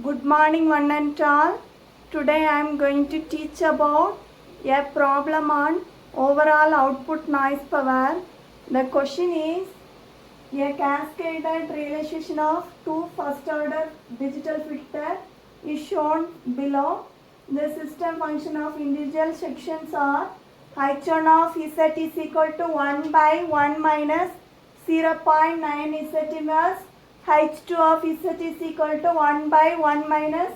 Good morning one and all. Today I am going to teach about a problem on overall output noise power. The question is a cascaded realization of two first order digital filter is shown below. The system function of individual sections are h1 of z is equal to 1 by 1 minus 0.9 z inverse. h2 of z is equal to 1 by 1 minus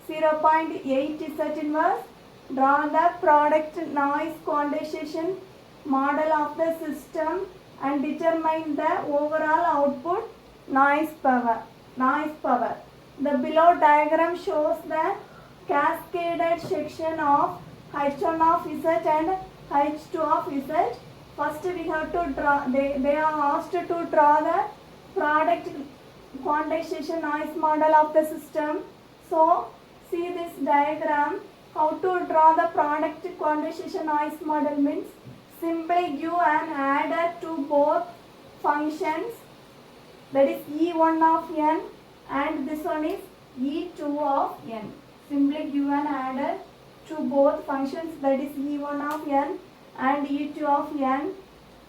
0.8 z inverse. Draw the product noise quantization model of the system and determine the overall output noise power. The below diagram shows the cascaded section of h1 of z and h2 of z. First we have to draw, they are asked to draw the product quantization noise model of the system. So see this diagram. How to draw the product quantization noise model means simply give an adder to both functions, that is E1 of n and this one is E2 of n. Simply give an adder to both functions, that is E1 of n and E2 of n.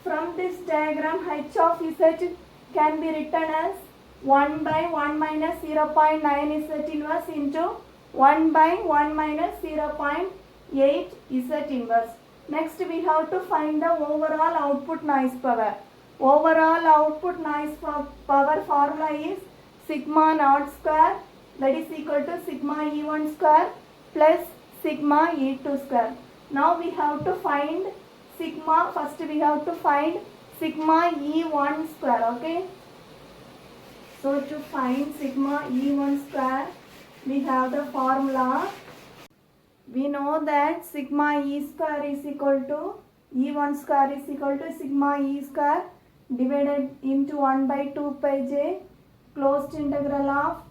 From this diagram h of z can be written as 1 by 1 minus 0.9 z inverse into 1 by 1 minus 0.8 z inverse. Next we have to find the overall output noise power. Overall output noise power formula is sigma naught square, that is equal to sigma E1 square plus sigma E2 square. Now we have to find sigma, first we have to find sigma E1 square, okay. So to find sigma E1 square, we have the formula. We know that sigma E square is equal to E1 square is equal to sigma E square divided into 1 by 2 pi j closed integral of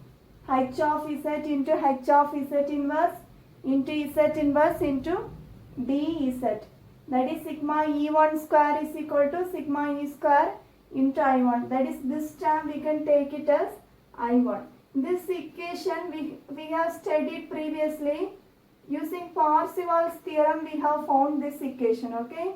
h of z into h of z inverse into z inverse into dz. That is sigma E1 square is equal to sigma E square into I1. That is this term we can take it as I1. This equation we have studied previously. Using Parseval's theorem we have found this equation, okay.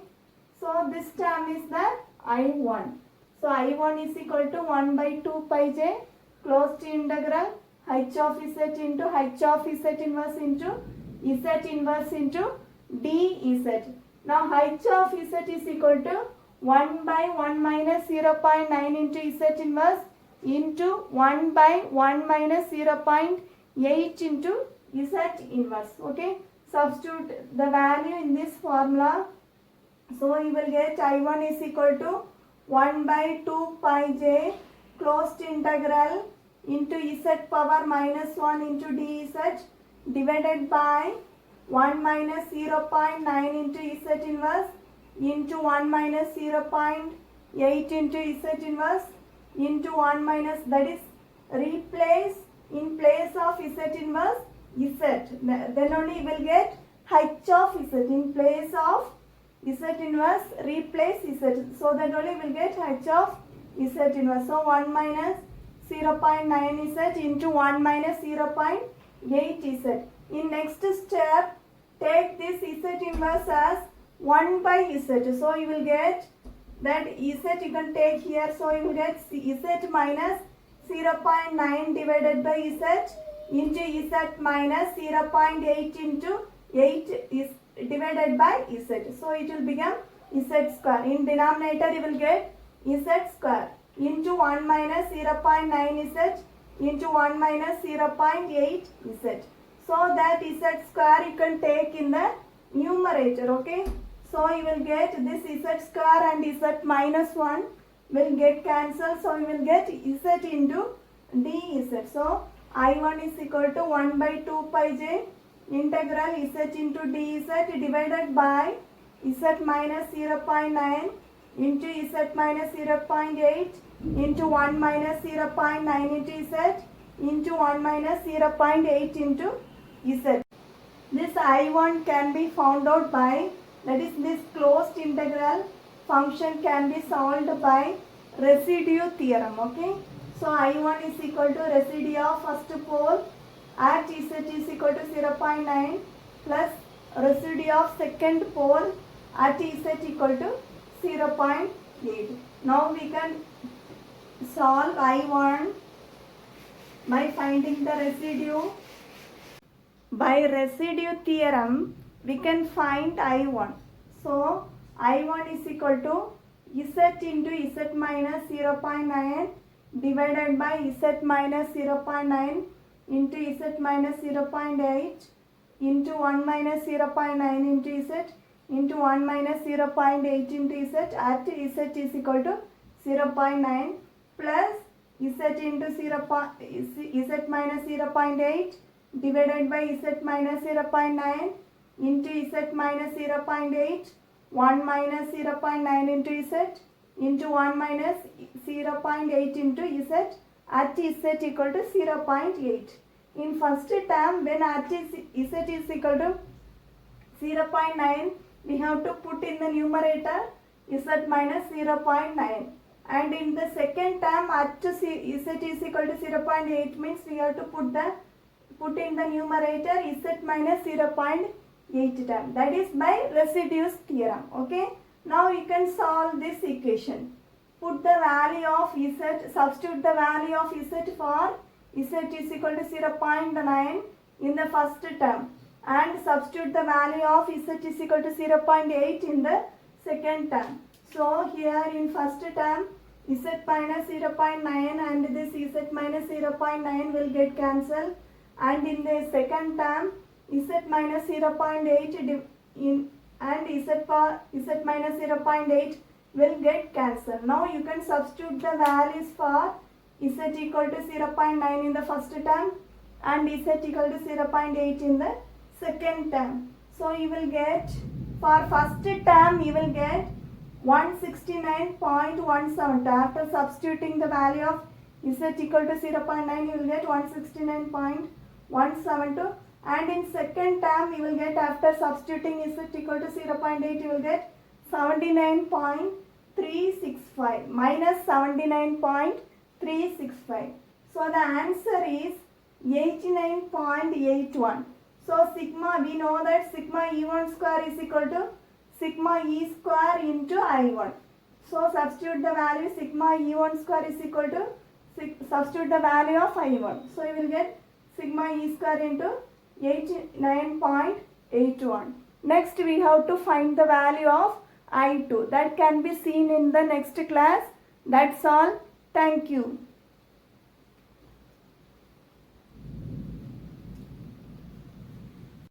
So this term is the I1. So I1 is equal to 1 by 2 pi j closed integral h of z into h of z inverse into z inverse into dz. Now h of z is equal to 1 by 1 minus 0.9 into z inverse into 1 by 1 minus 0.8 into z inverse, okay. Substitute the value in this formula. So you will get I1 is equal to 1 by 2 pi j closed integral into z power minus 1 into dz divided by 1 minus 0.9 into z inverse into 1 minus 0.8 into z inverse into 1 minus, that is replace in place of z inverse z, then only you will get h of z in place of z inverse replace z, so that only will get h of z inverse. So 1 minus 0.9 z into 1 minus 0.8 z. In next step take this z inverse as 1 by z, so you will get that z you can take here, so you will get z minus 0.9 divided by z into z minus 0.8 into 8 is divided by z. So it will become z square. In denominator you will get z square into 1 minus 0.9 z into 1 minus 0.8 z. So that z square you can take in the numerator, okay. So you will get this z square and z minus 1 will get cancelled. So you will get z into dz. So I1 is equal to 1 by 2 pi j integral z into dz divided by z minus 0.9 into z minus 0.8 into 1 minus 0.9 into z into 1 minus 0.8 into z. This I1 can be found out by, that is this closed integral function can be solved by residue theorem, okay. So I1 is equal to residue of first pole at Z is equal to 0.9 plus residue of second pole at Z equal to 0.8. Now we can solve I1 by finding the residue. By residue theorem, we can find I1. So, I1 is equal to Z into Z minus 0.9 divided by Z minus 0.9 into Z minus 0.8 into 1 minus 0.9 into Z into 1 minus 0.8 into Z at Z is equal to 0.9 plus Z into Z minus 0.8 divided by Z minus 0.9 into Z minus 0.8 1 minus 0.9 into Z into 1 minus 0.8 into Z at Z equal to 0.8. In first term, when at Z is equal to 0.9, we have to put in the numerator Z minus 0.9. And in the second term, at Z is equal to 0.8 means we have to put in the numerator Z minus 0.8 term. That is by residues theorem. Okay. Now you can solve this equation. Put the value of Z, substitute the value of Z for Z is equal to 0.9 in the first term and substitute the value of Z is equal to 0.8 in the second term. So here in first term Z minus 0.9 and this Z minus 0.9 will get cancelled, and in the second term Z minus 0.8 and Z minus 0.8 will get cancelled. Now you can substitute the values for Z equal to 0.9 in the first term and Z equal to 0.8 in the second term. So you will get, for first term you will get 169.172. After substituting the value of Z equal to 0.9 you will get 169.172, and in second term you will get, after substituting Z equal to 0.8 you will get 79.365 minus 79.365. So the answer is 89.81. So sigma, we know that sigma E1 square is equal to sigma E square into I1. So substitute the value sigma E1 square is equal to, substitute the value of I1. So you will get sigma E square into 89.81. Next we have to find the value of I2. That can be seen in the next class. That's all. Thank you.